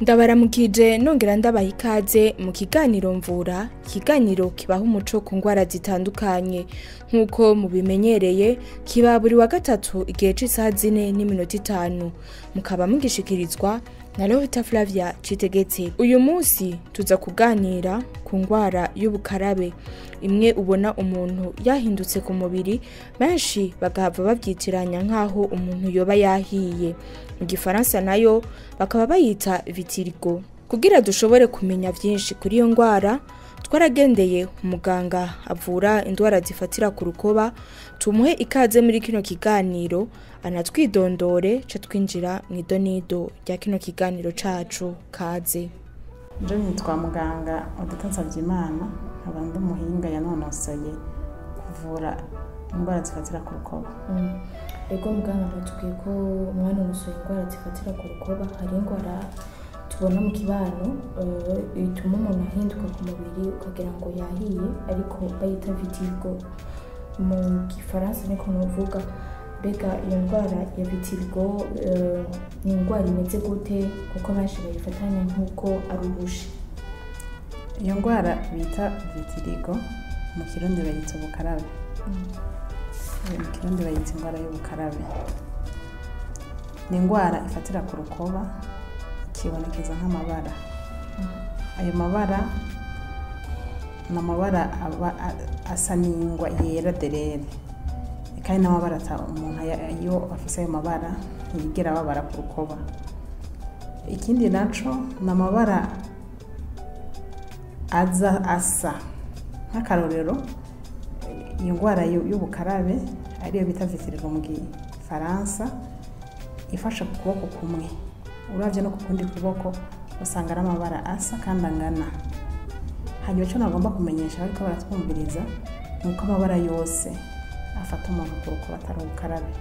Ndabaramukije nongera ndabaha ikaze mu kiganiro mvura, ikiganiro kibaha umuco ku ngwara zitandukanye nk'uko mubimenyereye kiba buri wa gatatu igihe c'isaha 4:05 mukaba mugishikirizwa na Lohita Flavia Citegetse. Uyu munsi tuza kuganira ku ngwara y'ubukarabe, imwe ubona umuntu yahindutse ku mubiri, benshi bagahava babyitiranya nkaho umuntu yoba yahiye. Mu Gifaransa nayo bakaba bayita vitiligo. Kugira dushobore kumenya byinshi kuri iyo ngwara, twaragendeye umuganga avura indwara zifatira ku rukoba, tumuhe ikaze muri kino kiganiro anatwidondore ca twinjira mu idonido rya kino kiganiro cacu. Kaze. Je nitwa muganga Odeta Nsavyimana, abandi umuhinga yanonosoye kuvura indwara zifatira ku rukoba. Ego muganga batubwiye ko umwana unosoye indwara zifatira ku rukoba, hari indwara tubona mu kibano bituma umuntu ahinduka ku mubiri ukagira ngo yahiye, ariko bayita vitiligo mu Gifaransa niko novuga. Bega iyo ndwara ya vitiligo ni indwara imeze gute, kuko benshi bayifatanya nk'uko ari ubushi? Iyo ndwara bita vitiligo mu Kirundi bayita ubukarabe. Mu Kirundi bayita indwara y'ubukarabe. Ni indwara ifatira ku rukoba, ikibonekeza nk'amabara. Ayo mabara ni amabara asa n'ingwa yera derere, kandi n'amabara umuntu iyo afise ayo mabara ntiyigera ababara ku rukoba. Ikindi naco ni amabara asa nk'akarorero, iyo ndwara y'ubukarabe ariyo bita vitiligo mu Gifaransa ifasha ku kuboko kumwe, uravye no ku kundi kuboko usanga ari amabara asa kandi angana. Hanyuma cyo nagomba kumenyesha ariko baratwumviriza nuko amabara yose afata umuntu ku rukoba atari ubukarabe.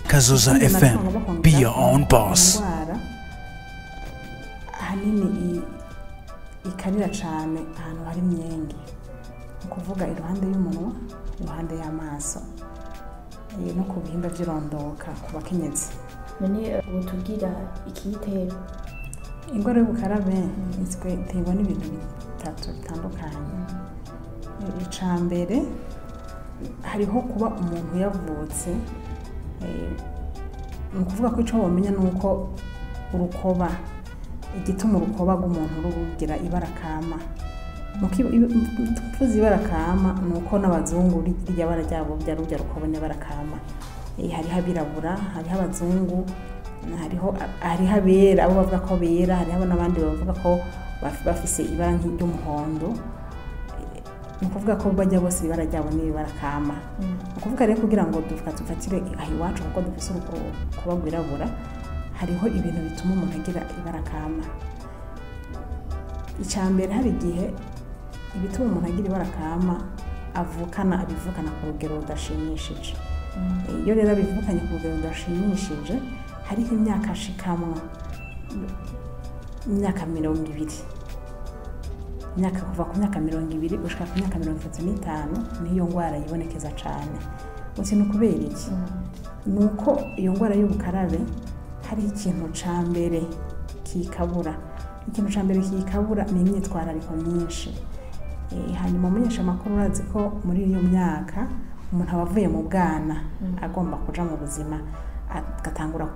Kazoza FM, be your own boss. Hanini ikarira cyane ahantu hari imyenge, kuvuga iruhande y'umunwa, iruhande y'amaso, no ku bihimba by'irondoka ku bakenyezi. None ubutubwira ikiyitera? Ingwara y'ubukarabe izwe iterwa n'ibintu bitatu bitandukanye. Icambere hariho kuba umuntu yavutse, nukuvuga ko ico womenya nuko urukoba, igituma urukoba rw'umuntu rugira ibara kama. Tuvuze ibara kama nuko n'abazungu rirya bara ryabo byarujya rukoba n'ibara kama. Hariho abirabura, hariho abazungu, hariho abera, abo bavuga ko bera, hariho n'abandi bavuga ko bafise ibara nk'iry'umuhondo. Nukuvuga ko bajya bose ibara ryabo n'ibara kama. Nukuvuga rero kugira ngo dufatire aho iwacu kuko dufise urukoba rwirabura, hariho ibintu bituma umuntu agira ibara kama. Icambere hari igihe ibituma umuntu agira ibara kama abivukana ku rugero rudashimishije. Iyo rero abivukanye ku rugero rudashimishije, hariho imyaka ashikamwa, imyaka 20. Imyaka kuva ku myaka 20 gushika ku myaka 35 niyo ngwara yibonekeza cyane. Uti no kubera iki? Nuko iyo ngwara y'ubukarabe hari ikintu cambere kikabura. Ikintu cambere kikabura ni imyitwarariko myinshi. Hanyuma umunyesha makuru urazi ko muri iyo myaka umuntu abavuye mu bwana agomba kuja mu buzima, agatangura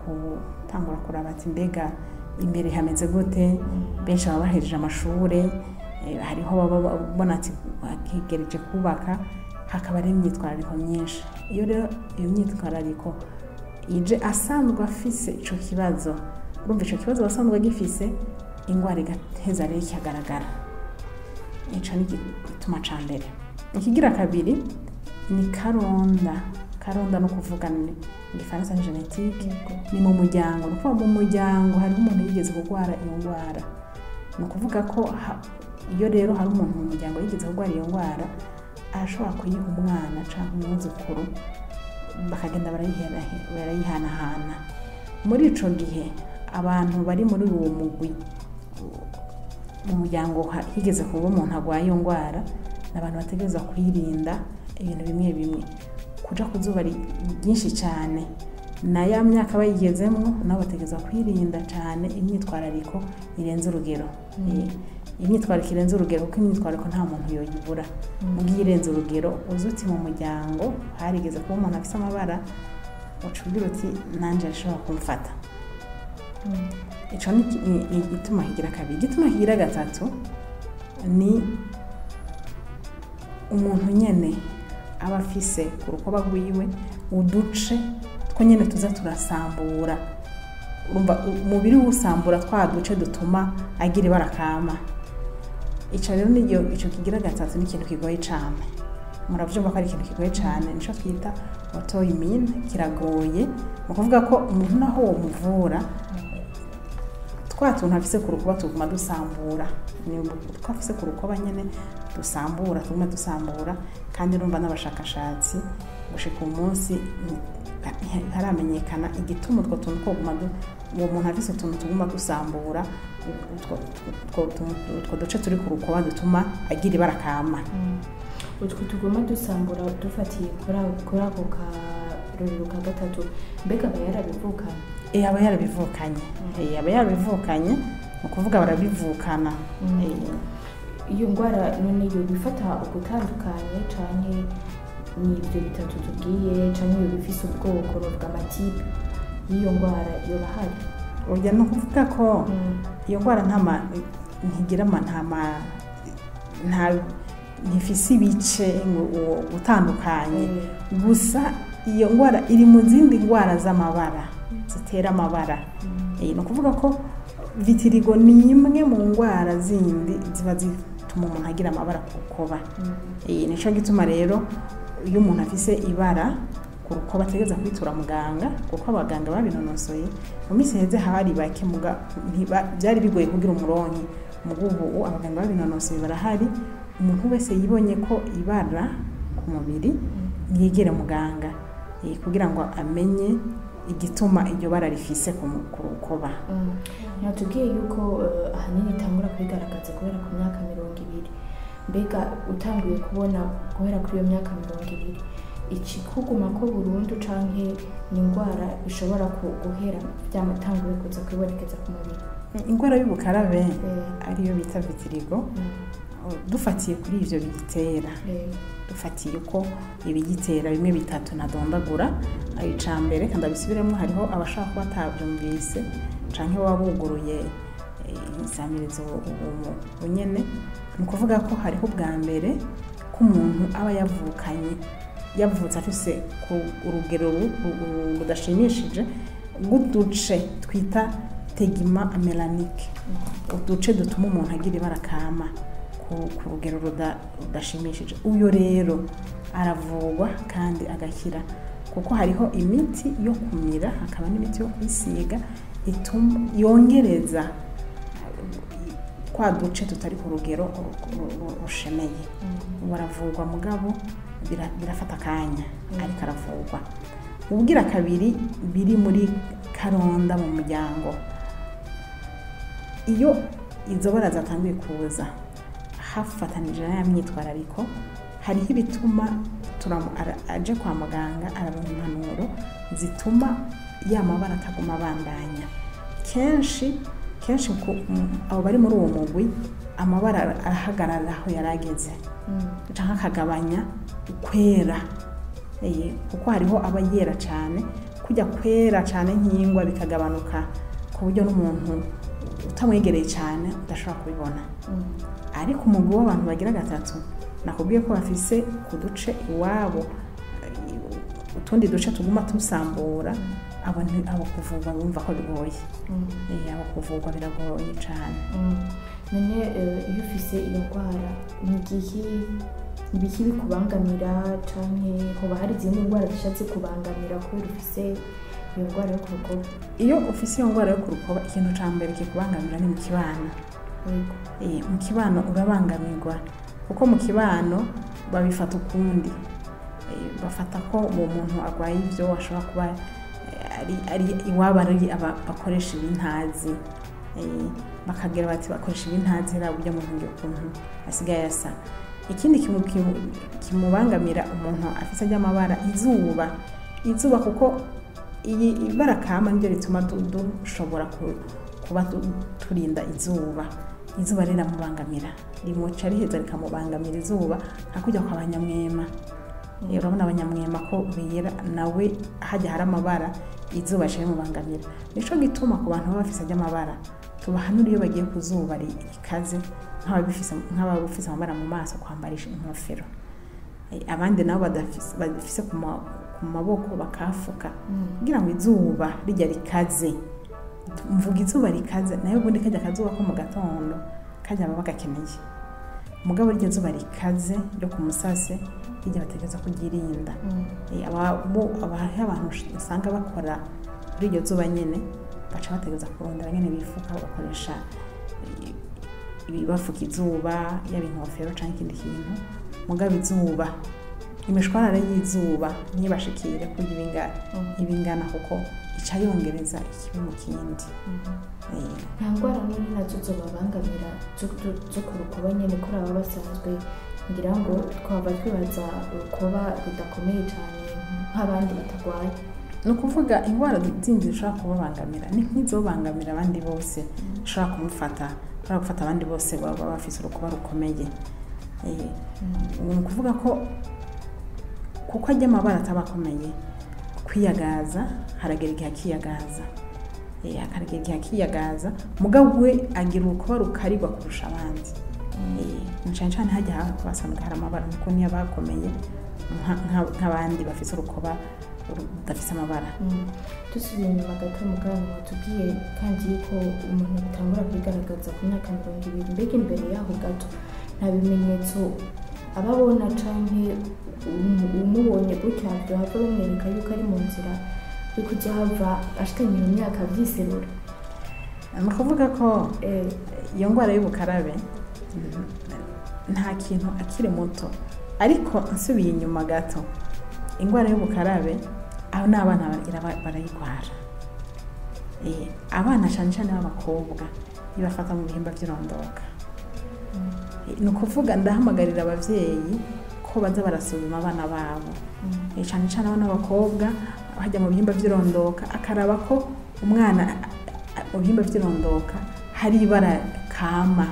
kuraba ati mbega imbere hameze gute. Benshi baba bahejeje amashure, hariho babona ati akigereje kubaka, hakaba ari imyitwarariko myinshi. Iyo rero iyo myitwarariko ije asanzwe afise ico kibazo, urumva ico kibazo basanzwe gifise, ingwara igaheza rero ikagaragara. Ico ni gituma cambere. Ikigira kabiri ni karonda no kuvuga ni Gifaransa genetique, ni mu muryango. Nuko mu muryango hari umuntu yigeze kugwara iyo ngwara. Nukuvuga ko iyo rero hari umuntu mu muryango yigeze kurwara iyo ndwara arashobora kuyiha umwana cyangwa umwuzukuru bakagenda barayihanahana. Muri ico gihe abantu bari muri uwo mugwi mu muryango higeze kuba umuntu agwaye iyo ndwara, n'abantu bategereza kwirinda ibintu bimwe bimwe, kuja ku zuba ryinshi cyane na ya myaka bayigezemwo, nabo bategereza kwirinda cyane imyitwarariko irenze urugero. Imyitwarariko irenze urugero, kuko imyitwarariko nta muntu yoyibura. Mugiye irenze urugero, uzuti mu muryango harigeze kuba umuntu afise amabara, ucugira uti nanje ashobora kumfata. Ico ni igituma higira kabiri. Igituma higira gatatu ni umuntu nyene aba afise ku rukoba rwiwe uduce two nyene tuza turasambura. Urumva umubiri usambura twa duce dutuma agira ibara kama. Ico rero ico kigira gatatu ni ikintu kigoye cyane. Muravyumva ko ari ikintu kigoye cyane, nico twita autoimmune, kiragoye. Mu kuvuga ko umuntu naho wo muvura twa tuntu afise ku rukoba tuguma dusambura, ni twafise ku rukoba nyene dusambura, tuguma dusambura. Kandi urumva n'abashakashatsi gushika umunsi haramenyekana igituma utwo tuntu koguma uwo muntu afise utuntu tuguma dusambura, utwo duce turi ku rukoba dutuma agira ibara kama. Utwo tuguma dusambura dufatiye kuri ako karorero ka gatatu, mbega aba yarabivukanye? Aba yarabivukanye. Aba yarabivukanye, mu kuvuga barabivukana. Iyo ndwara none yo bifata ugutandukanye canke ni ibyo bitatu tugiye, canke yo bifise ubwoko bw'amatipe y'iyo ndwara yo bahari? Urya no kuvuga ko iyo ndwara ntigira ntifise ibice gutandukanye, gusa iyo ndwara iri mu zindi ndwara z'amabara zitera amabara. No kuvuga ko vitirigo ni imwe mu ndwara zindi ziba zituma umuntu agira amabara ku rukoba. Nico gituma rero iyo umuntu afise ibara ku rukoba ategereza kwitura muganga, kuko abaganga babinonosoye. Mu minsi heze hari bake byari bigoye kugira umuronyi, mugubu abaganga babinonosoye barahari. Umuntu wese yibonye ko ibara ku mubiri yegere muganga kugira ngo amenye igituma iryo bara rifise ku rukoba. Natubwiye yuko ahanini itangura kwigaragaza kubera ku myaka 20. Mbega utanguye kubona guhera kuri iyo myaka 20 iki kuguma ko burundu canke ni indwara ishobora guhera byamatanguye kuza kwibonekeza ku mubiri? Indwara y'ubukarabe ariyo bita vitirigo, dufatiye kuri ivyo bigitera, dufatiye uko ibigitera bimwe bitatu nadondagura. Icambere kandi abisubiremo, hariho abashaka kuba batavyumvise canke wabuguruye insamirizo unyene. Ni kuvuga ko hariho bwa mbere ko umuntu aba yavutse afise ku urugero rudashimishije guduce twita tegima melanike, uduce dutuma umuntu agira ibara kama ku rugero rudashimishije. Uyo rero aravugwa kandi agakira, kuko hariho imiti yo kumira, hakaba n'imiti yo kwisiga ituma yongereza kwa duce tutari ku rugero rushemeye. Baravugwa mugabo birafata kanya, ariko aravugwa. Ubwira kabiri biri muri karonda mu muryango, iyo izo bara zatangiye kuza hafatanije ya myitwarariko, hariho ibituma aje kwa muganga arabona impanuro zituma ya mabara ataguma bandanya. Kenshi abo bari muri uwo mugwi amabara arahagarara aho yarageze, canke akagabanya kwera. Kuko hariho aba yera cyane, kujya kwera cyane nk'ingwa bikagabanuka ku buryo n'umuntu utamwegereye cyane udashobora kubibona. Ariko umugwi w'abantu bagira gatatu nakubwiye ko bafise ku duce iwabo utundi duce tuguma tusambura, abo kuvugwa bumva ko bigoye. Abo kuvugwa biragoye cyane. None iyo ufise iyo ndwara ni ibiki bikubangamira, canke hoba hari izindi ndwara zishatse kubangamira kubera ufise iyo ndwara yo ku rukoba? Iyo ufise iyo ndwara yo ku rukoba, ikintu ca mbere kikubangamira ni mu kibano. mu kibano urabangamirwa kuko mu kibano babifata ukundi bafata ko uwo muntu arwaye ibyo ashobora kuba ari iwabo ari bakoresha ibintazi bakagira bati bakoresha ibintazi rero burya muntu ngiye ukuntu asigaye asa. Ikindi kimubangamira umuntu afite ry'amabara izuba kuko iyi ibara kama niryo rituma dushobora kuba turinda izuba riramubangamira rimuca riheza rikamubangamira izuba hakujya kwa abanyamwema. Urabona abanyamwema ko biyera nawe hajya hari amabara izuba rishobora mubangamira. Nico gituma ku bantu baba bafise ry'amabara tubahanura iyo bagiye ku zuba rikaze nk'abafise amabara mu maso kwambarisha inkofero. Abandi nabo badafise ku maboko bakafuka kugira ngo izuba rijya rikaze. Mvuga izuba rikaze nayo ubundi kajya akazuba ko mu gatondo kajya baba gakeneye. Mugabo rya zuba rikaze ryo ku musase rijya bategeza kugirinda. Abantu usanga bakora kuri iryo zuba nyene baca bategeza kurondera nyene bifuka bakoresha ibibafuka izuba yaba inkofero canke ikindi kintu. Mugabo izuba imishwarara y'izuba ntibashikire kugira ibingana kuko ica yongereza ikibi mu kindi. Nta ngwara nini nazo zobabangamira zo ku rukoba nyene kuri aba basanzwe ngira ngo twaba twibaza urukoba rudakomeye cyane nk'abandi batagwaye. Ni ukuvuga ingwara zindi zishobora kubabangamira ni nk'izobangamira abandi bose zishobora gufata abandi bose baba bafise urukoba rukomeye. Ni ukuvuga ko kuko ajya amabara atabakomeye kwiyagaza haragera igihe akiyagaza. Akaragera igihe akiyagaza mugabo we agira urukoba rukarigwa kurusha abandi. Cyane hajya basanga hari amabara nuko niyo bakomeye nk'abandi bafise urukoba rudafise amabara. Dusubiye inyuma gato mugabo watubwiye kandi yuko umuntu bitangura kwigaragaza ku myaka 20 mbega imbere yaho gato nta bimenyetso ababona canke umubonye gutya byohava bamwereka yuko ari mu nzira yo kuzohava ashikanye mu myaka vyiserura. Ni ukuvuga ko iyo ngwara y'ubukarabe nta kintu akiri muto ariko nsubiye inyuma gato ingwara y'ubukarabe aho n'abana barayigwara. Abana cyane b'abakobwa ibafata mu bihimba by'irondoka. Ni ukuvuga ndahamagarira abavyeyi ko baza barasuzuma abana babo cyane abana b'abakobwa hajya mu bihimba by'irondoka akaraba ko umwana mu bihimba by'irondoka hari ibara kama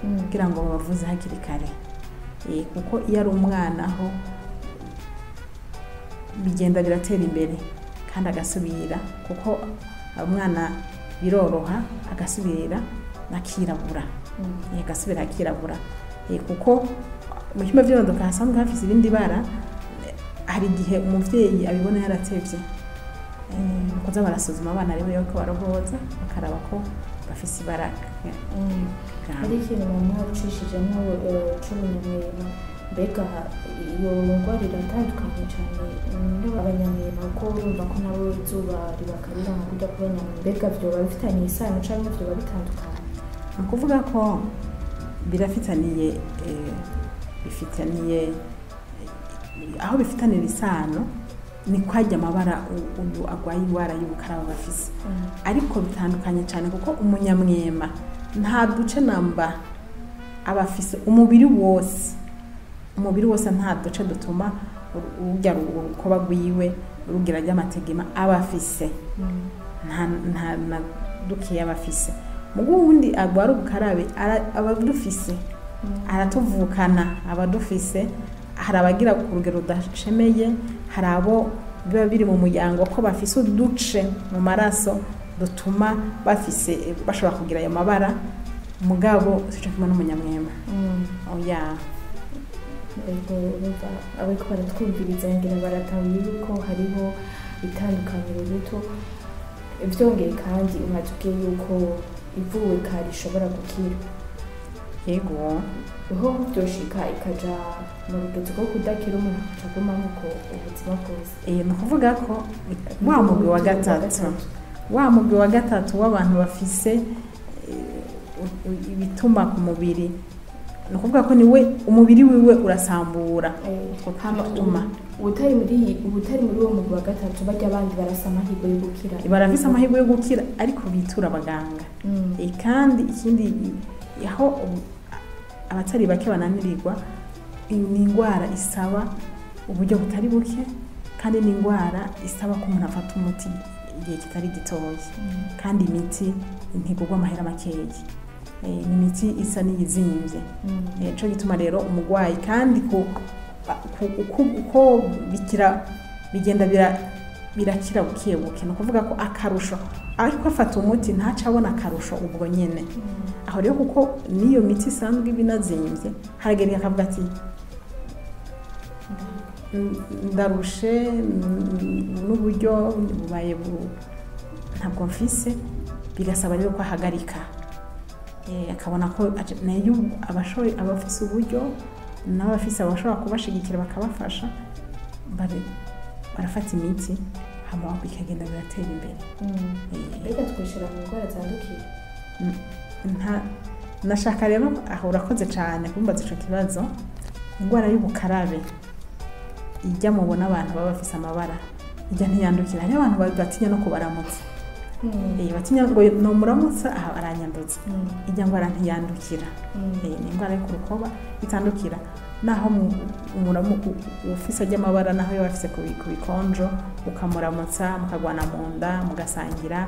kugira ngo bavuze hakiri kare. Kuko iyo ari umwana aho bigenda biratera imbere kandi agasubira kuko umwana biroroha agasubira nakirabura. Agasubira akirabura kuko mu bihimba by'irondoka hasanzwe hafise ibindi bara. Hari igihe umuvyeyi abibona yaratevye kuza barasuzuma abana rero yuko barohoza bakaraba ko bafise ibara. Hari ikintu mwacishijemo c'umunyamwema mbega iyo ngwara iratandukanye cyane n'abanyamwema ko urumva ko nabo izuba ribakarira nko kujya kubanyamwema mbega vyoba bifitanye isano canke vyoba bitandukanye? Ni ukuvuga ko birafitaniye aho bifitanira isano ni kwajya amabara uyu agwaye ingwara y'ubukarabe bafise. Ariko bitandukanye cyane kuko umunyamwema nta duce namba abafise umubiri wose nta duce dutuma urujya urukoba rwiwe rugira ry'amategema abafise nta duke abafise. Mugo wundi agwara ubukarabe abadufise aratuvukana abadufise. Hari abagira ku rugero rudashemeye hari abo biba biri mu muryango ko bafise uduce mu maraso dutuma bashobora kugira ayo mabara mugabo sico kimwe n'umunyamwema. Abiko baratwumviriza ngira baratahuye yuko hariho itandukaniro rito. Vyongeye kandi umatubwiye yuko ivuwe kare ishobora gukira. Yego ho byoshika ikaja mu rugezo rwo kudakira umuntu akaguma nkuko ubuzima bwose. Ni ukuvuga ko wa mugwi wa gatatu w'abantu bafise ibituma ku mubiri ni ukuvuga ko niwe umubiri wiwe urasambura bituma ubutari muri uwo mugwi wa gatatu bajya abandi barasa amahirwe yo gukira barafise amahirwe yo gukira ariko bitura abaganga kandi ikindi aho abatari bake bananirirwa ni indwara isaba uburyo butari buke kandi ni indwara isaba ko umuntu afata umuti igihe kitari gitoya kandi imiti ntigurwa amahera makeya ni imiti isa n'iyizimvye nico gituma rero umugwayi kandi uko bigenda birakira bukebuke ni ukuvuga ko akarusho ariko afata umuti ntaca abona akarusho ubwo nyene aho rero kuko niyo miti isanzwe binazimvye haragereka akavuga ati ndarushe n'uburyo bubaye ntabwo mfise bigasaba rero ko ahagarika akabona ko nayo abafise uburyo n'abafise abashobora kubashigikira bakabafasha barafata imiti hama bikagenda biratera imbere mbega twishira mu ndwara zandukira nashaka rero aho urakoze cyane kumbaza ico kibazo indwara y'ubukarabe ijya mubona abantu baba bafise amabara ijya ntiyandukira hari abantu batinya no kubaramutsa batinya ngo no muramutsa aha aranyanduza ijya ndwara ntiyandukira ni indwara yo kurukoba itandukira naho ufise ajya amabara naho yo bafise ku bikonjo ukamuramutsa mukagwana mu nda mugasangira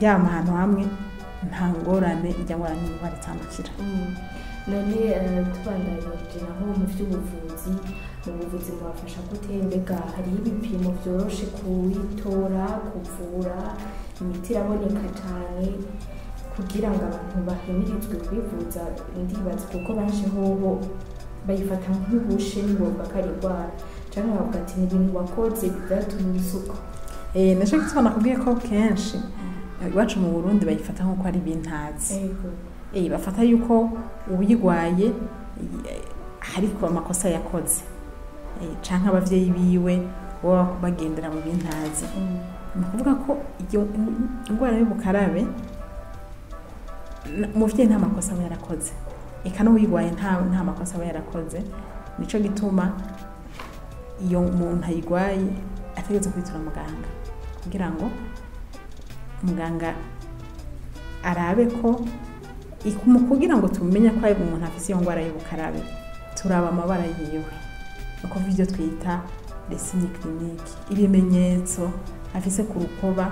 yama ahantu hamwe nta ngorane ijya ndwara n'indwara itandukira none tubandanyije naho mu by'ubuvuzi mu buvuzi bwafasha gute mbega hari ibipimo byoroshe kuwitora kuvura imiti iraboneka cyane kugira ngo abantu bahimirizwe kwivuza ndibaza kuko benshi hoho bayifata nk'ubushe n'ubwo akari indwara cyangwa bavuga ati ni ibintu wakoze byatumye isuku naco gituma nakubwiye ko kenshi iwacu mu Burundi bayifata nk'uko ari ibintazi bafata yuko uyigwaye hariko amakosa yakoze canke abavyeyi biwe bo bagendera mu bintazi ni ukuvuga ko iyo indwara y'ubukarabe umuvyeyi nta makosa aba yarakoze eka n'uwigwaye nta makosa aba yarakoze nico gituma iyo umuntu ayigwaye ategerezwa kwitura muganga kugira ngo arabe ko kugira ngo tumenye ko umuntu afise iyo ndwara y'ubukarabe turaba amabara yiwe uko video twita les signes cliniques ibimenyetso afise ku rukoba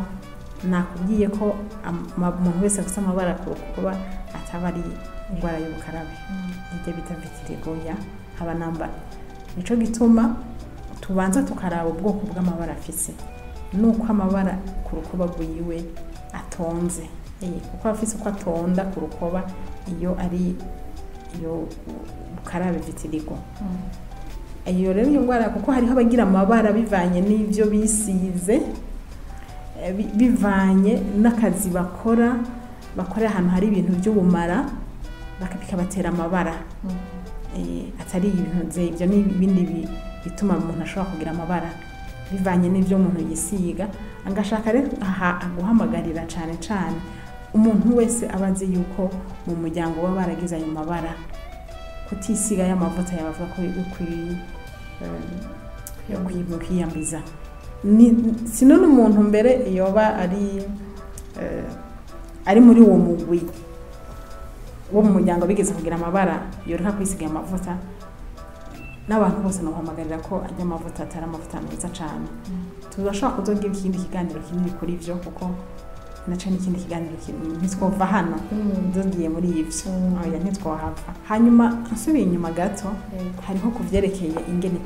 nakubwiye ko umuntu wese afise amabara ku rukoba ataba ari indwara y'ubukarabe ibyo bita vitiligo haba namba nico gituma tubanza tukaraba ubwoko bw'amabara afise nuko amabara ku rukoba rwiwe atonze kuko afise uko atonda ku rukoba iyo ari iyo bukarabe vitiligo iyo rero iyo ndwara kuko hariho abagira amabara bivanye n'ivyo bisize bivanye n'akazi bakora ahantu hari ibintu by'ubumara bikabatera amabara atari ibintu ibyo n'ibindi bituma umuntu ashobora kugira amabara bivanye n'ivyo umuntu yisiga angashaka rero guhamagarira cyane cyane umuntu wese abazi yuko mu muryango baba baragize ayo mabara kutisiga y'amavuta yabavuga ko kwiyambiza sino n'umuntu mbere yoba ari muri uwo mugwi wo mu muryango bigeze kugira amabara yoreka kwisiga amavuta n'abantu bose nohamagarira ko ajya amavuta atari amavuta meza cyane tuzashaka kuzogira ikindi kiganiro kinini kuri ivyo kuko naca n'ikindi kiganiro ntitwova hano nzogiye muri ivyo oya ntitwahava hanyuma nsubiye inyuma gato hariho kuvyerekeye ingene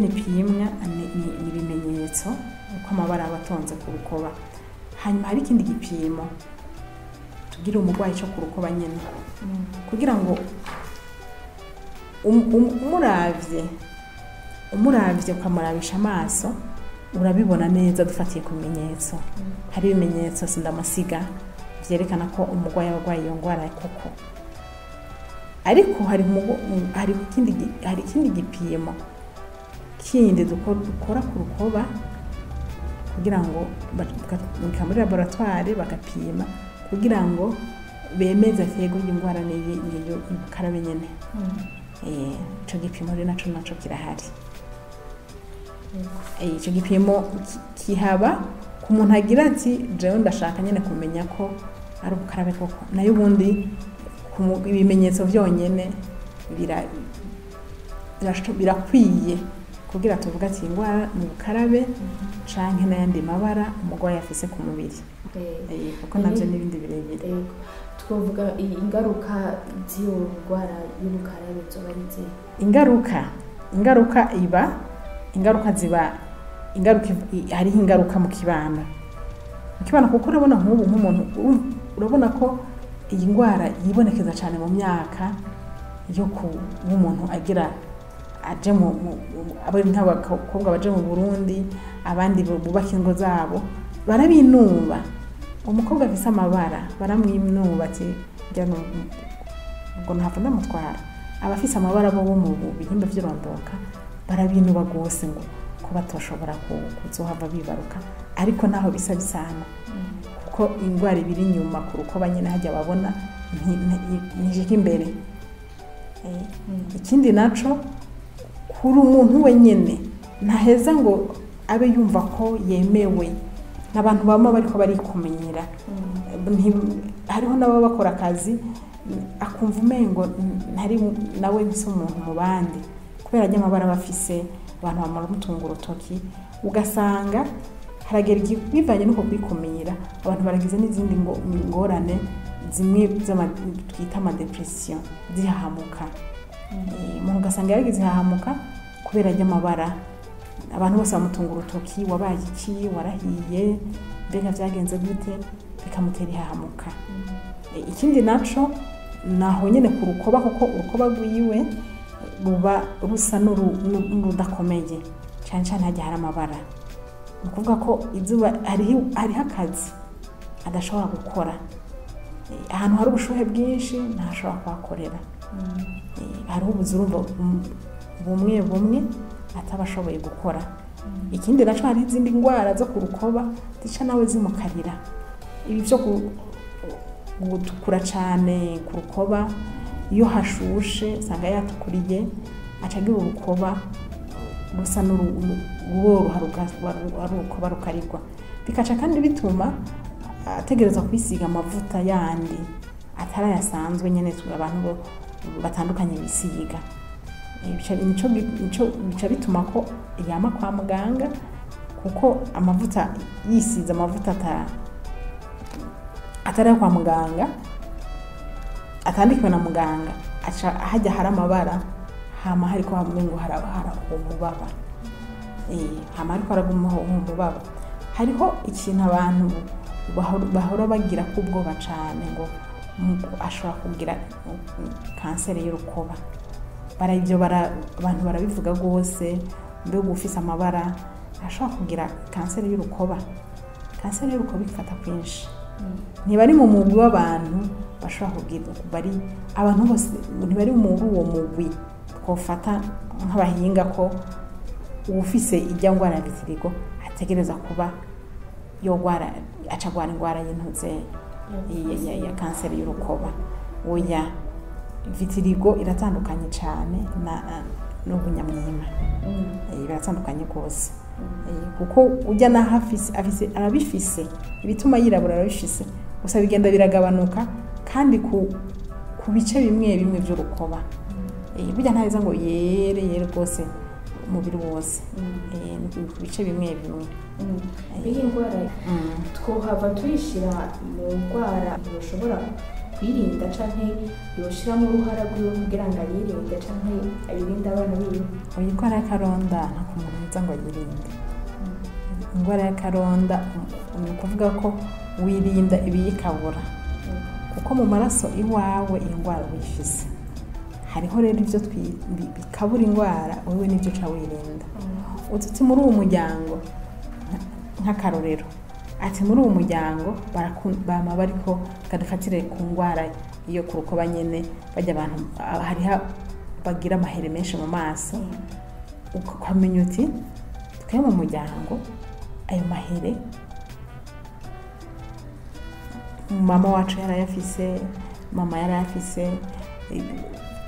pimwa ni ibimenyetso uko amabara aba atonze ku rukoba hanyuma hari ikindi gipimo tugira umurwayi cyo ku rukoba nyene kugira ngo umuravye ukamurabisha amaso urabibona neza dufatiye ku bimenyetso hari ibimenyetso sindamasiga vyerekana ko umurwayi arwaye iyo ndwara koko ariko hari ikindi gipimo kindi dukora ku rukoba kugira ngo bakabika muri laboratoire bagapima kugira ngo bemeze atego y'indwara niyo ibukarabe nyene ico gipimo rero naco kirahari. Ico gipimo kihaba ku muntu agira ati jewe ndashaka nyene kumenya ko ari ubukarabe koko, nayo ubundi ibimenyetso byonyene birakwiye kugira tuvuga ati indwara ni ubukarabe canke n'ayandi mabara umurwayi afise ku mubiri kuko navyo n'ibindi birebire. Twovuga ingaruka z'iyo ndwara y'ubukarabe zoba ari zihe? Hariho ingaruka mu kibano kuko urabona nk'ubu nk'umuntu urabona ko iyi ndwara yibonekeza cyane mu myaka yo umuntu agira aje abari nk'abakobwa baje mu Burundi, abandi bubaka ingo zabo barabinuba, umukobwa afise amabara baramwinuba ati njyana ngo ntapfa ndamutwara, abafise amabara bo mu bihimba vy'irondoka barabinuba gose ngo ko batoshobora kuzohava bibaruka, ariko naho bisa bisana kuko indwara ibiri inyuma ku rukoba nyene hajya babona nijike imbere. Ikindi naco kuri umuntu wenyene ntaheza ngo abe yumva ko yemewe, n'abantu bama bariko barikumenyera. Hariho nabo bakora akazi akumva umengo ntari nawe nse umuntu mu bandi kubera ajya amabara bafise, abantu bamara mutunga urutoki ugasanga haragera bivanye nuko kwikumenyera abantu baragize n'izindi ngorane zimwe twita amadepression zihahamuka. Umuntu ugasanga yaragize hahamuka kubera ajya amabara, abantu bose bamutunga urutoki wabaye iki, warahiye, mbega vyagenze gute, bikamutera ihahamuka. Ikindi naco naho nyene ku rukoba kuko urukoba rwiwe ruba rusa n'urudakomeye cyane cyane hajya hari amabara, ni ukuvuga ko izuba hariho akazi adashobora gukora, ahantu hari ubushuhe bwinshi ntashobora kuhakorera, hariho ubuzurumva bumwe atabashoboye gukora. Ikindi naco hari izindi ndwara zo ku rukoba zica nawe zimukarira, ibi byo gutukura cyane ku rukoba, iyo hashushe usanga yatukuriye acagira urukoba rusa n'uruboruha urukoba rukarirwa, bikaca kandi bituma ategereza kwisiga amavuta yandi atari ayasanzwe nyene abantu batandukanye bisiga. Bica bituma ko yama kwa muganga kuko amavuta yisize amavuta atari kwa muganga atandikiwe na muganga hajya hari amabara hama hariko hamengo harabara umubaba hama hariko haraguma umubaba. Hariho ikintu abantu bahora bagira kubwoba cane ngo ashobora kugira kanseri y'urukoba, abantu barabivuga gose, mbega ufise amabara ashobora kugira kanseri y'urukoba. Kanseri y'urukoba ifata kwinshi, ntibari mu mugwi w'abantu bashobora kugira, bari abantu bose ntibari muri uwo mugwi twofata nk'abahinga ko ufise ijya ngwara ya vitiligo ategereza kuba yogwara acagwara ingwara y'intuze ya kanseri y'urukoba. Oya, vitiligo iratandukanye cyane n'ubunyamwima, biratandukanye rwose kuko ujya na afise arabifise, ibituma yirabura arabifise, gusa bigenda biragabanuka kandi ku bice bimwe by'urukoba. Burya ntaheza ngo yere rwose umubiri wose, ku bice bimwe. Iyi ndwara twohava tuyishira mu ndwara yoshobora kwirinda canke yoshiramo uruhara rwiwe kugira ngo ayirinde canke ayirinde abana biwe. Iyi ndwara y'akaronda nta kumuntu mwiza ngo ayirinde. Indwara y'akaronda ni ukuvuga ko wirinda ibiyikabura kuko mu maraso iwawe iyi ndwara uyifise. Hariho rero ibyo bikabura indwara wowe n'ibyo uca wirinda. Ututi muri uwo muryango nk'akarorero ati muri uwo muryango bama bariko kadafatire ku ndwara iyo ku rukoba nyene, bajya abantu hariho bagira amahere menshi mu maso, ukamenya uti twe mu muryango ayo mahere mama wacu yarayafise, mama yarayafise,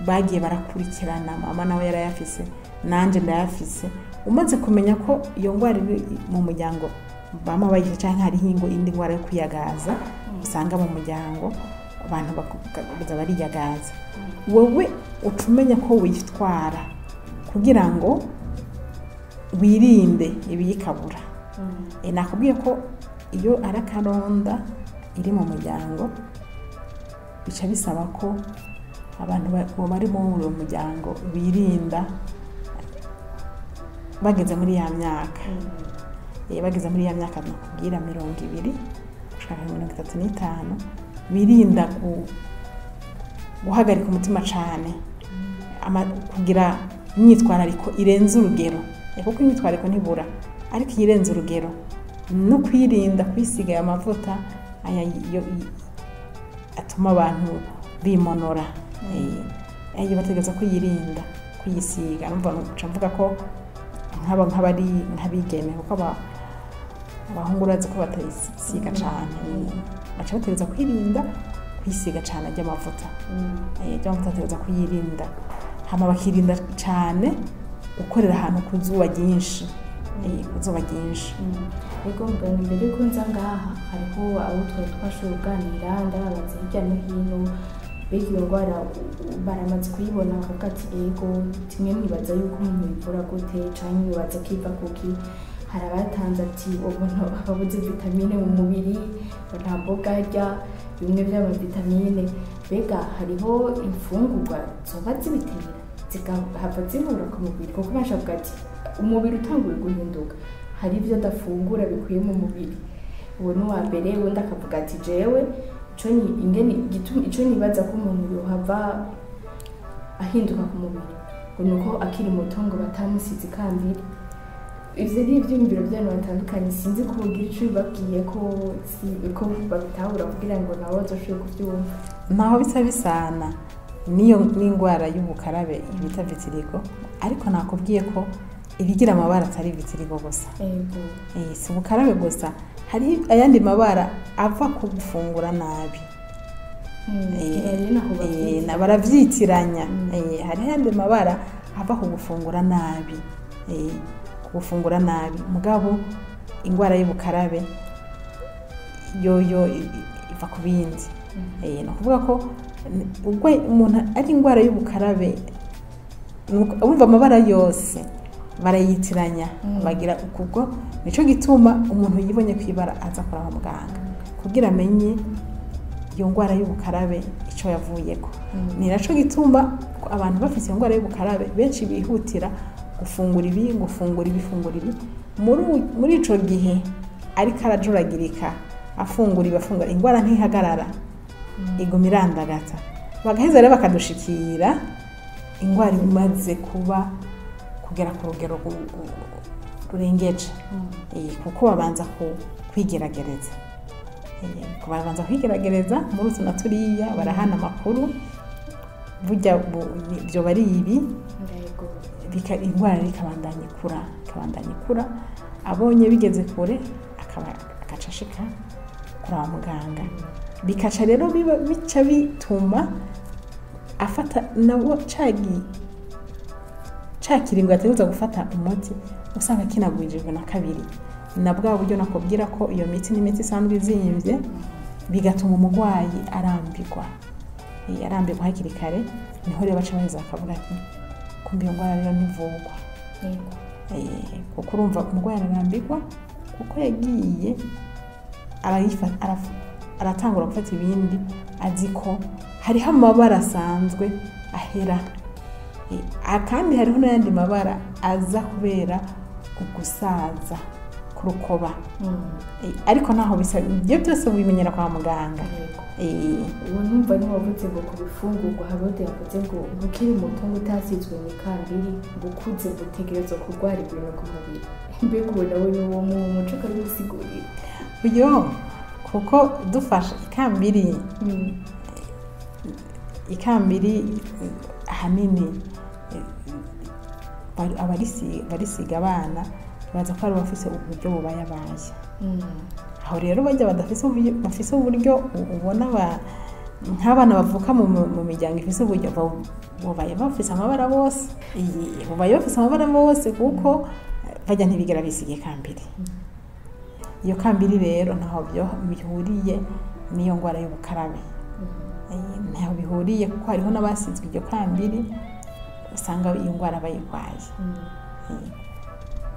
bagiye barakurikirana, mama nawe yarayafise, nanje ndayafise. Umaze kumenya ko iyo ngwara iri mu muryango bama bayize canke hariho indi ngwara yo kwiyagaza usanga mu muryango abantu bakuza bariyagaza, wowe ucumenya ko witwara kugira ngo wirinde ibiyikabura. Nakubwiye ko iyo arakaronda iri mu muryango bica bisaba ko abantu bari mu muryango birinda bageze muri ya myaka. Bageze muri ya myaka nakubwira 20 gushaka 35 birinda guhagarika umutima cane, kugira imyitwarariko irenze urugero, kuko imyitwarariko ntibura ariko irenze urugero, no kwirinda kwisiga amavuta atuma abantu bimonora. Ayo bategeza ko yirinda kuyisiga. Numva mvuga ko nk'abigeme kuko abahungu urazi ko batayisiga cane, baca bategeza kwirinda kwisiga cane ry'amavuta. Ry'amavuta bategeza kuyirinda, hama bakirinda cane gukorera ahantu ku zuba ryinshi. Ego muganga, imbere yuko nza ngaha hariho abo twashoboye kuganira ndababaza hirya no hino, mbega iyo ndwara baramaze kuyibona bakavuga ati ego timwe mwibaza yuko umuntu yivura gute canke mwibaza kiva kuki. Hari abatanze ati ubuntu ababuze vitamine mu mubiri, nta mboga arya, bimwe vy'amavitamine. Mbega hariho imfungurwa zoba zibitera zigahava zibura ku mubiri, kuko bashavuga ati umubiri utanguye guhinduka, hari ivyo adafungura bikwiye mu mubiri. Uwo ni uwa mbere. Uwundi akavuga ati jewe ico nibaza ko umuntu yohava ahinduka ku mubiri ngo nuko akiri muto ngo batamusize ikambiri. Ivyo ni ivyiyumviro vy'abantu batandukanye, sinzi ko ugira ico bibabwiye ko babitahura kugira ngo nabo bazoshobore kuvyumva. Naho bisa bisana niyo n'ingwara y'ubukarabe bita vitiligo, ariko nakubwiye ko ibigira amabara atari vitiligo gusa. Si ubukarabe gusa, hari ayandi mabara ava ku gufungura nabi. Baravyitiranya. Hari ayandi mabara ava ku gufungura nabi. Gufungura nabi mugabo ingwara y'ubukarabe yoyo iva ku bindi. Nakuvuga ko ubwo umuntu ari ingwara y'ubukarabe urumva amabara yose barayitiranya, bagira ukubwo. Nico gituma umuntu yibonye kwibara aza kuraba muganga kugira amenye iyo ngwara y'ubukarabe ico yavuyeko. Ni naco gituma abantu bafite iyo ngwara y'ubukarabe benshi bihutira gufungura ibi. Muri ico gihe ariko arajuragirika afungura ingwara ntihagarara, iguma irandagata. Bagaheza rero bakadushikira ingwara imaze kugera ku rugero rurengeje. Kuko babanza kwigeragereza. Babanza kwigeragereza muri utu na turiya, barahana amakuru burya byo bari ibi, ingwara ikabandanya ikura. Abonye bigeze kure akaca ashika kuraba muganga. Bikaca rero bica bituma afata nabo cakiringo ategerezwa gufata umuti usanga kinagwijijwe na kabiri. Na bwa buryo nakubwira ko iyo miti n'imiti isanzwe izimvye bigatuma umugwayi arambirwa hakiri kare. Niho rero baca baheza akavuga ati kumbe iyo ngwara rero ntivugwa. Kuko urumva umugwayi arambirwa kuko yagiye aratangura gufata ibindi azi ko hariho amabara asanzwe ahera, kandi hariho n'ayandi mabara aza kubera ugusaza kurukoba. Ariko naho bisa ibyo byose bimenyera kwa muganga. Uwo numva ni wavuze ngo kubifungurwa Harode yavuze ngo bukiri muto utasizwe mu kambiri gukuze gutegerezwa kurwara ibintu ku mubiri. Mbega uwo nawe ni uwo mu muco kari gusigurira uyo, kuko dufasha ikambiri ahanini barisiga abana baza ko ari bafise uburyo bubayabaye aho rero bajya bafise uburyo ubona nk'abana bavuka mu miryango ifise uburyo bubaye bafise amabara bose bubaye bafise amabara bose kuko bajya ntibigera bisigiye kambiri iyo kambiri rero ntaho bihuriye n'iyo ngwara y'ubukarabe ntaho bihuriye kuko hariho n'abasizwe iryo kambiri usanga iyo ngwara bayirwaye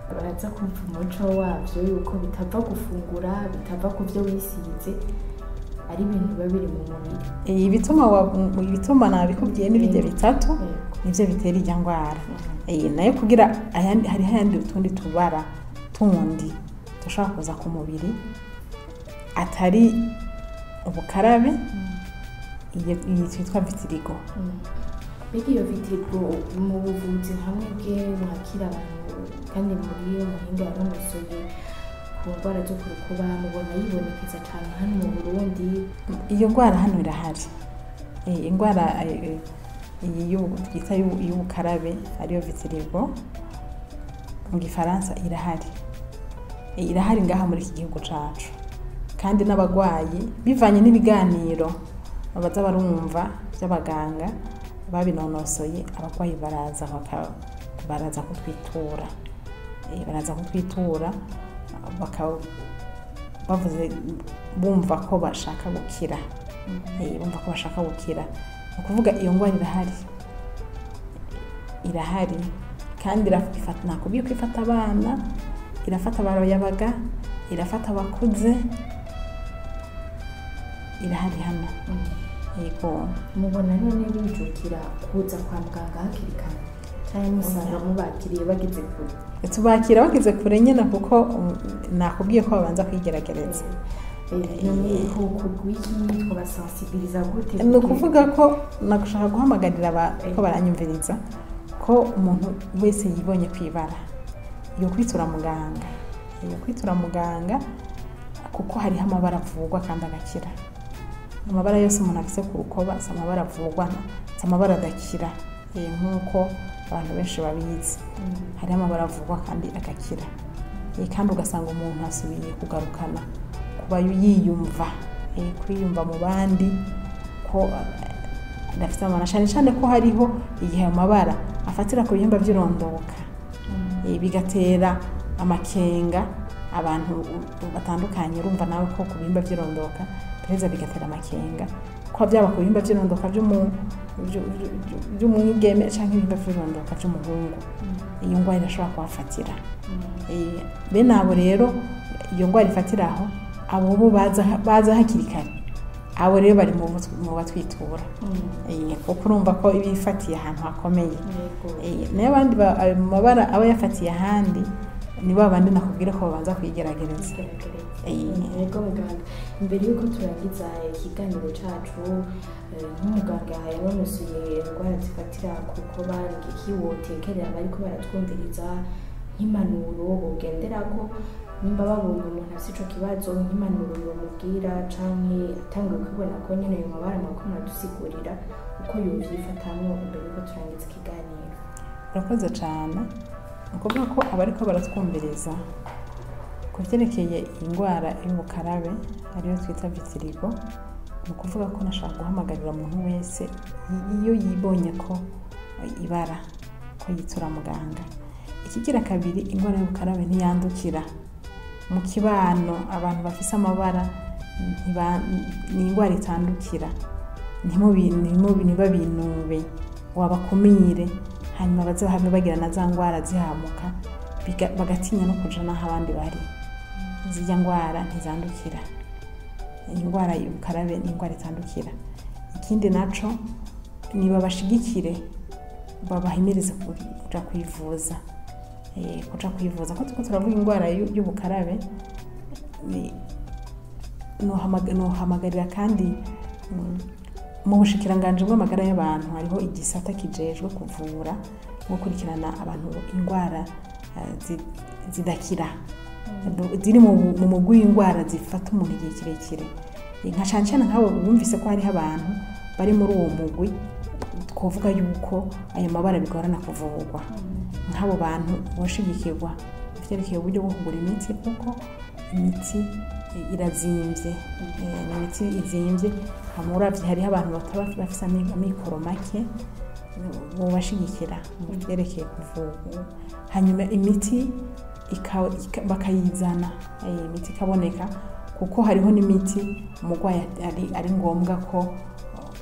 baraza kumva umuco wabyo yuko bitava gufungura bitava ku byo wisize ari ibintu biba biri mu mubiri ibituma nabikubwiye n'ibijya bitatu nivyo bitera irya ngwara nayo kugira hari handi utundi tubara tundi dushobora kuza ku mubiri atari ubukarabe iyi twitwa vitiligo. Mbega iyo vitiligo mu buvuzi hamwe bwe mwakira abantu kandi muri muhinga yanonosoye ku ndwara zo ku rukoba mubona yibonekeza cyane hano mu Burundi? Iyo ndwara hano irahari, indwara twita y'ubukarabe ariyo vitiligo mu gifaransa irahari ngaha muri iki gihugu cacu, kandi n'abagwayi bivanye n'ibiganiro babaza barumva by'abaganga babinonosoye, abagwayi baraza kutwitura bavuze bumva ko bashaka gukira, ukuvuga iyo ngwara irahari kandi nakubwiye ko ifata abana, irafata abayabaga, irafata abakuze, irahari hano. Yego, mubona none bijukira kuza kwa muganga hakiri kare cyane musanga mubakiriye bageze kure? Tubakira bageze kure nyine kuko nakubwiye ko babanza kwigerageza. Ni ukuvuga ko nagushaka guhamagarira ko baranyumviriza ko umuntu wese yibonye kwibara yo kwitura muganga kuko hariho amabara avurwa kandi agakira. Amabara yose umuntu afise ku rukoba si amabara avurwa, si amabara adakira nk'uko abantu benshi babizi. Hariho amabara avurwa kandi agakira, kandi ugasanga umuntu asubiye kugarukana kuba yiyumva, kwiyumva mu bandi ko adafite amabara, cyane ko hariho igihe amabara afatira ku bihimba by'irondoka bigatera amakenga abantu batandukanye. Urumva nawe ko ku bihimba by'irondoka pereza bigatera amakenga ko byaba ku bihimba by'irondoka by'umwigeme cyangwa ibihimba by'irondoka by'umuhungu, iyo ngwara irashobora kuhafatira. Bene abo rero iyo ngwara ifatiraho abo bo baza hakiri kare, abo rero bari mu batwitura kuko urumva ko ibifatiye ahantu hakomeye. Nayo abandi mabara aba yafatiye ahandi nibo abandi nakubwira ko babanza kwigerageza. Yego muganga, imbere yuko turangiza ikiganiro cacu nk'umuganga yanonosoye indwara zifatira ku rukoba, iki wotekerera bariko baratwumviriza nk'impanuro bogenderako nimba babonye umuntu afite ico kibazo, nk'impanuro yomubwira canke atanguye kubona ko nyene ayo mabara mako muradusigurira uko yovyifatamwo imbere yuko turangiza ikiganiro? Urakoze cane. Ukuvuga ko abariko baratwumviriza ku vyerekeye indwara y'ubukarabe ariyo twita vitiligo, ni ukuvuga ko nashaka guhamagarira umuntu wese iyo yibonye ko ibara ko yitura muganga. Ikigira kabiri, indwara y'ubukarabe ntiyandukira mu kibano. Abantu bafise amabara ni indwara itandukira, ntibabinube wabakumire hanyuma baze bahave bagira na za ndwara zihamuka bagatinya no kuja naho abandi bari. Zirya ndwara ntizandukira. Indwara y'ubukarabe ni indwara itandukira. Ikindi naco ni babashigikire, babahimirize kuja kwivuza. Ko tuko turavuga indwara y'ubukarabe, nohamagarira kandi mu bushikiranganje bw'amagara y'abantu hariho igisata kijejwe kuvura gukurikirana abantu indwara zidakira, ziri mu mugwi w'indwara zifata umuntu igihe kirekire. Nka cancana nk'abo bumvise ko hariho abantu bari muri uwo mugwi, twovuga yuko ayo mabara bigorana kuvurwa. Nk'abo bantu boshigikirwa vyerekeye uburyo bwo kugura imiti kuko imiti irazimvye imiti izimvye hamuravye hariho abantu bataba bafise amikoro make bobashigikira mu vyerekeye kuvurwa hanyuma imiti bakayizana imiti ikaboneka kuko hariho n'imiti umurwayi ari ngombwa ko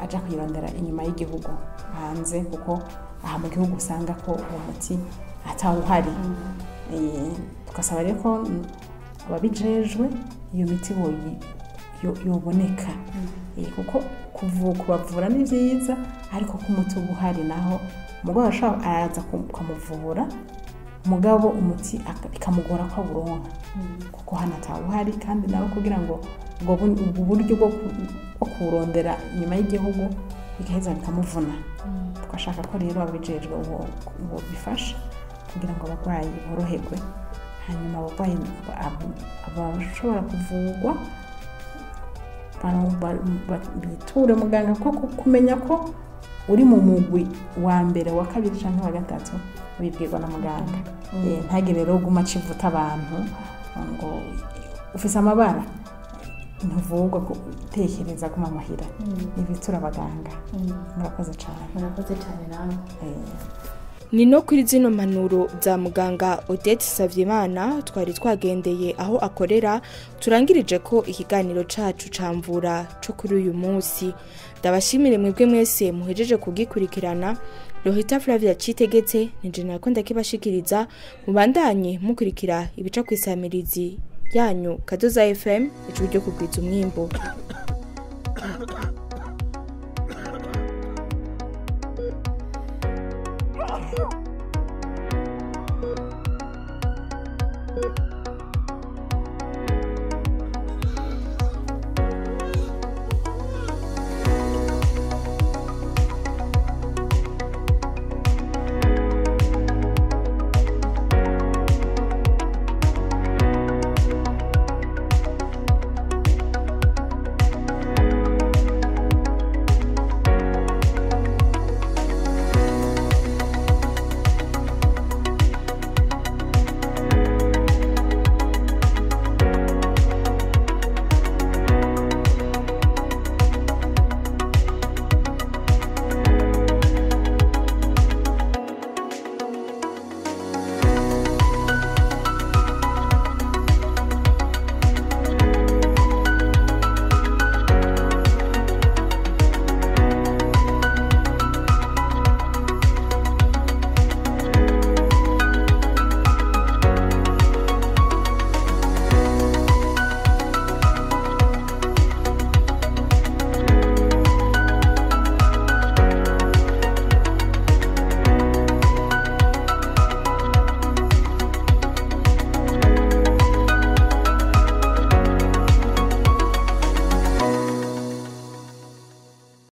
aja kuyirondera inyuma y'igihugu hanze kuko aha mu gihugu usanga ko uwo muti atawuhari tugasaba rero ko ababijejwe iyo miti yoboneka kuko kubavura ni vyiza ariko ko umuti uba uhari naho umurwayi ashobora araza kumuvura mugabo umuti ikamugora ko awuronka kuko hano atawuhari kandi nawe kugira ngo ubwo buryo bwo kuwurondera inyuma y'igihugu bigaheza bikamuvuna twashaka ko rero ababijejwe uwo bifasha kugira ngo abarwayi boroherwe hanyuma abarwayi abashobora kuvurwa biture muganga ko kumenya ko uri mu mugwi wa mbere wa kabiri canke wa gatatu bibwirwa na muganga ntagire rero guma civuta abantu ngo ufise amabara ntuvugwa gutekereza guma muhira ibitura abaganga murakoze cyane nawe ni no kuri zino mpanuro za muganga Odette Savyimana twari twagendeye aho akorera turangirije ko ikiganiro cacu camvura co kuri uyu munsi ndabashimire mwebwe mwese muhejeje kugikurikirana Lohita Flavia Citegetse nije nako ndakibashikiriza mubandanye mukurikira ibica kwisamirizi yanyu Kadoza FM ijwi ryo kugwiza umwimbo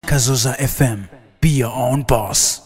Kazoza FM, be your own boss.